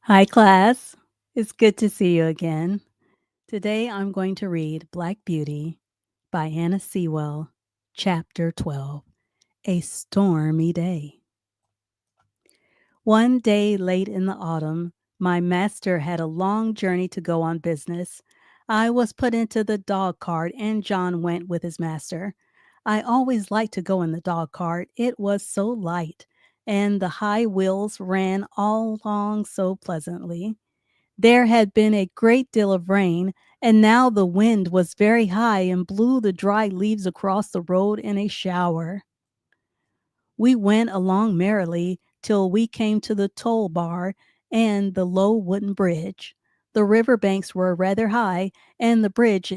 Hi, class. It's good to see you again. Today I'm going to read Black Beauty by Anna Sewell, Chapter 12, A Stormy Day. One day late in the autumn, my master had a long journey to go on business. I was put into the dog cart and John went with his master. I always liked to go in the dog cart. It was so light, and the high wheels ran all along so pleasantly. There had been a great deal of rain, and now the wind was very high and blew the dry leaves across the road in a shower. We went along merrily till we came to the toll bar and the low wooden bridge. The river banks were rather high, and the bridge,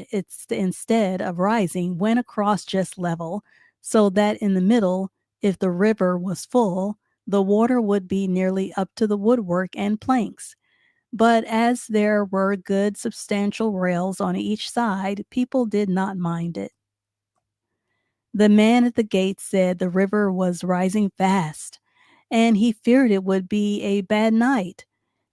instead of rising, went across just level, so that in the middle, if the river was full, the water would be nearly up to the woodwork and planks. But as there were good substantial rails on each side, people did not mind it. The man at the gate said the river was rising fast, and he feared it would be a bad night.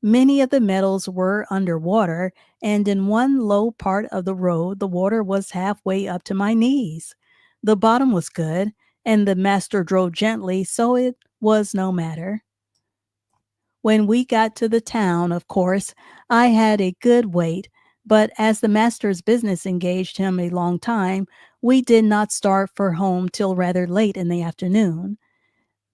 Many of the meadows were under water, and in one low part of the road the water was halfway up to my knees. The bottom was good, and the master drove gently, so it was no matter. When we got to the town, of course, I had a good wait, but as the master's business engaged him a long time, we did not start for home till rather late in the afternoon.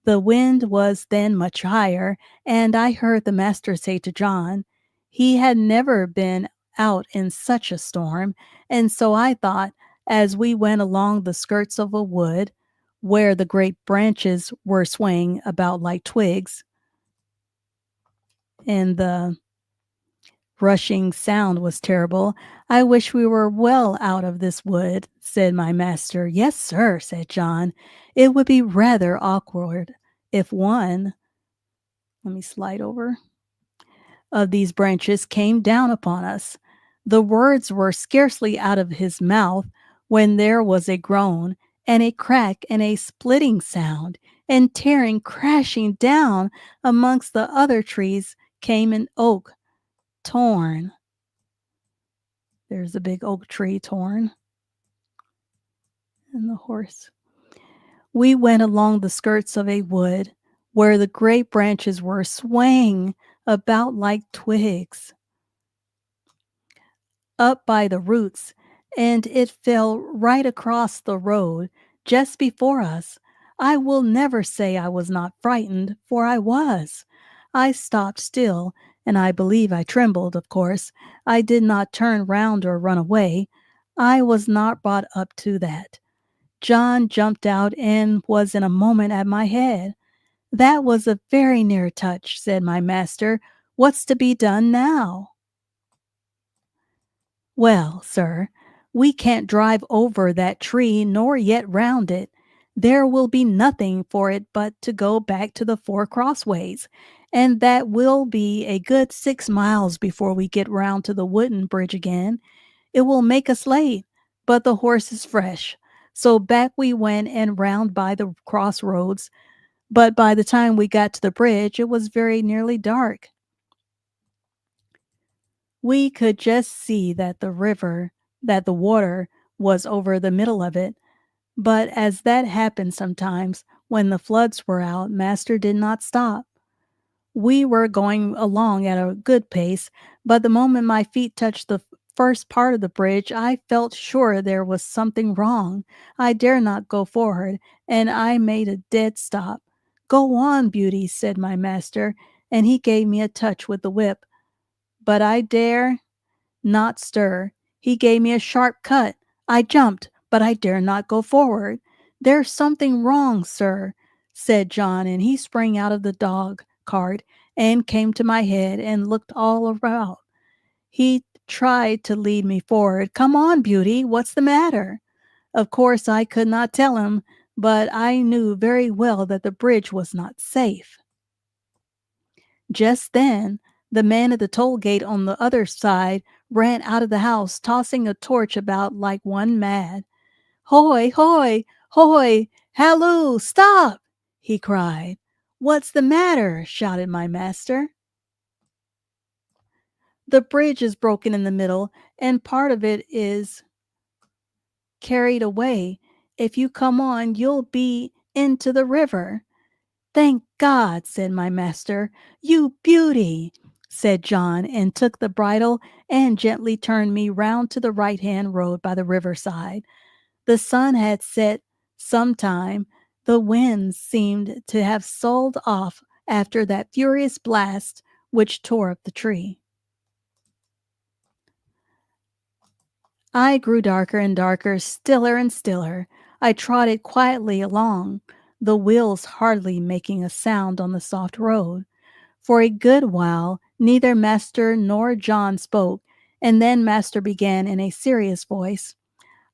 The wind was then much higher, and I heard the master say to John, he had never been out in such a storm, and so I thought, as we went along the skirts of a wood, where the great branches were swaying about like twigs, and the rushing sound was terrible. I wish we were well out of this wood, said my master. Yes, sir, said John. It would be rather awkward if one, let me slide over, of these branches came down upon us. The words were scarcely out of his mouth when there was a groan and a crack and a splitting sound, and tearing, crashing down amongst the other trees came an oak torn. There's a big oak tree torn, and the horse. We went along the skirts of a wood where the great branches were swaying about like twigs up by the roots, and it fell right across the road just before us. I will never say I was not frightened, for I was. I stopped still, and I believe I trembled, of course. I did not turn round or run away. I was not brought up to that. John jumped out and was in a moment at my head. That was a very near touch, said my master. What's to be done now? Well, sir, we can't drive over that tree nor yet round it. There will be nothing for it but to go back to the four crossways, and that will be a good 6 miles before we get round to the wooden bridge again. It will make us late, but the horse is fresh. So back we went and round by the crossroads, but by the time we got to the bridge, it was very nearly dark. We could just see that the water was over the middle of it, but as that happened sometimes, when the floods were out, master did not stop. We were going along at a good pace, but the moment my feet touched the first part of the bridge, I felt sure there was something wrong. I dare not go forward, and I made a dead stop. Go on, Beauty, said my master, and he gave me a touch with the whip. But I dare not stir. He gave me a sharp cut. I jumped, but I dare not go forward. There's something wrong, sir, said John, and he sprang out of the dog cart and came to my head and looked all about. He tried to lead me forward. Come on, Beauty, what's the matter? Of course, I could not tell him, but I knew very well that the bridge was not safe. Just then, the man at the toll gate on the other side ran out of the house, tossing a torch about like one mad. "Hoy, hoy, hoy! Halloo! Stop!" he cried. "What's the matter?" shouted my master. The bridge is broken in the middle, and part of it is carried away. If you come on, you'll be into the river." "Thank God," said my master. "You beauty," said John, and took the bridle and gently turned me round to the right-hand road by the riverside. The sun had set some time. The wind seemed to have sold off after that furious blast which tore up the tree. I grew darker and darker, stiller and stiller. I trotted quietly along, the wheels hardly making a sound on the soft road. For a good while, neither Master nor John spoke, and then Master began in a serious voice.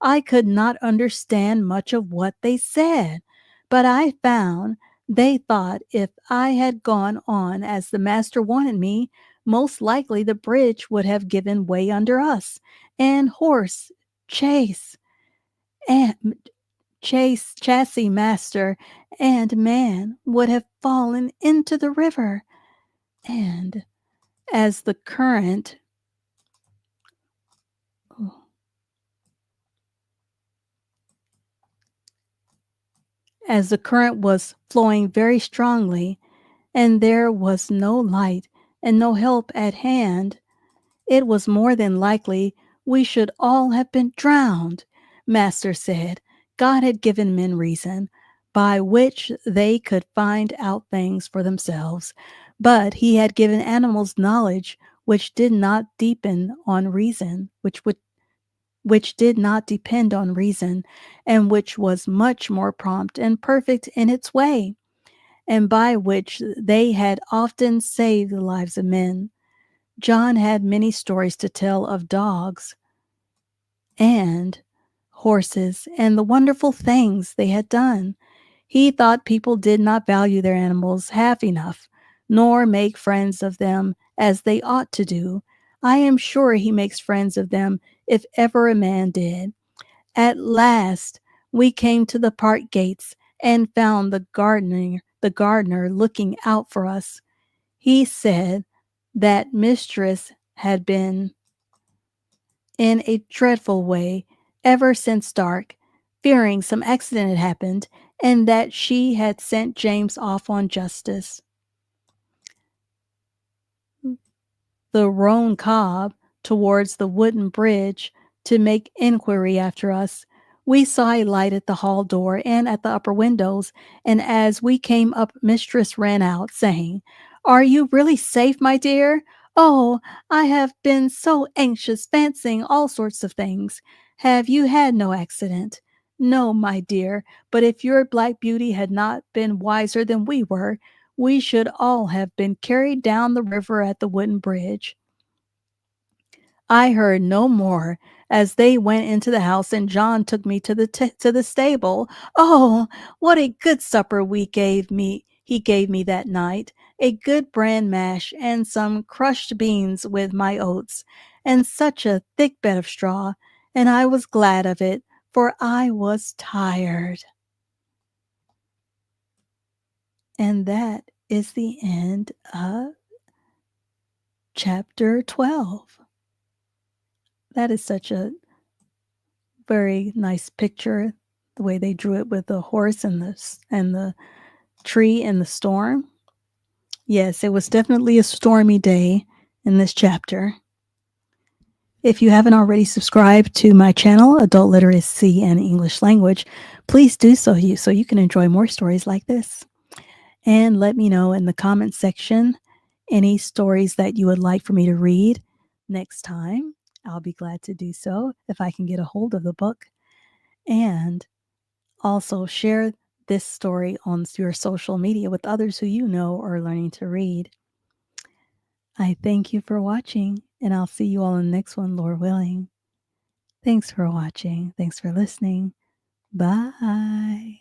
I could not understand much of what they said, but I found they thought if I had gone on as the master wanted me, most likely the bridge would have given way under us, and horse, chaise, and chassis master, and man would have fallen into the river, and as the current was flowing very strongly, and there was no light and no help at hand, it was more than likely we should all have been drowned. Master said God had given men reason, by which they could find out things for themselves, but he had given animals knowledge which did not depend on reason, which did not depend on reason, and which was much more prompt and perfect in its way, and by which they had often saved the lives of men. John had many stories to tell of dogs and horses and the wonderful things they had done. He thought people did not value their animals half enough, nor make friends of them as they ought to do. I am sure he makes friends of them if ever a man did. At last we came to the park gates and found the gardener looking out for us. He said that mistress had been in a dreadful way ever since dark, fearing some accident had happened, and that she had sent James off on justice. The roan cob towards the wooden bridge to make inquiry after us. We saw a light at the hall door and at the upper windows, and as we came up, mistress ran out, saying, "Are you really safe, my dear? Oh, I have been so anxious, fancying all sorts of things. Have you had no accident?" "No, my dear, but if your black beauty had not been wiser than we were, we should all have been carried down the river at the wooden bridge." I heard no more as they went into the house, and John took me to the stable. Oh, what a good supper he gave me that night, a good bran mash and some crushed beans with my oats, and such a thick bed of straw, and I was glad of it, for I was tired. And that is the end of chapter 12. That is such a very nice picture, the way they drew it with the horse and the tree and the storm. Yes, it was definitely a stormy day in this chapter. If you haven't already subscribed to my channel, Adult Literacy and English Language, please do so you can enjoy more stories like this. And let me know in the comment section any stories that you would like for me to read next time. I'll be glad to do so if I can get a hold of the book. And also share this story on your social media with others who you know are learning to read. I thank you for watching, and I'll see you all in the next one, Lord willing. Thanks for watching. Thanks for listening. Bye.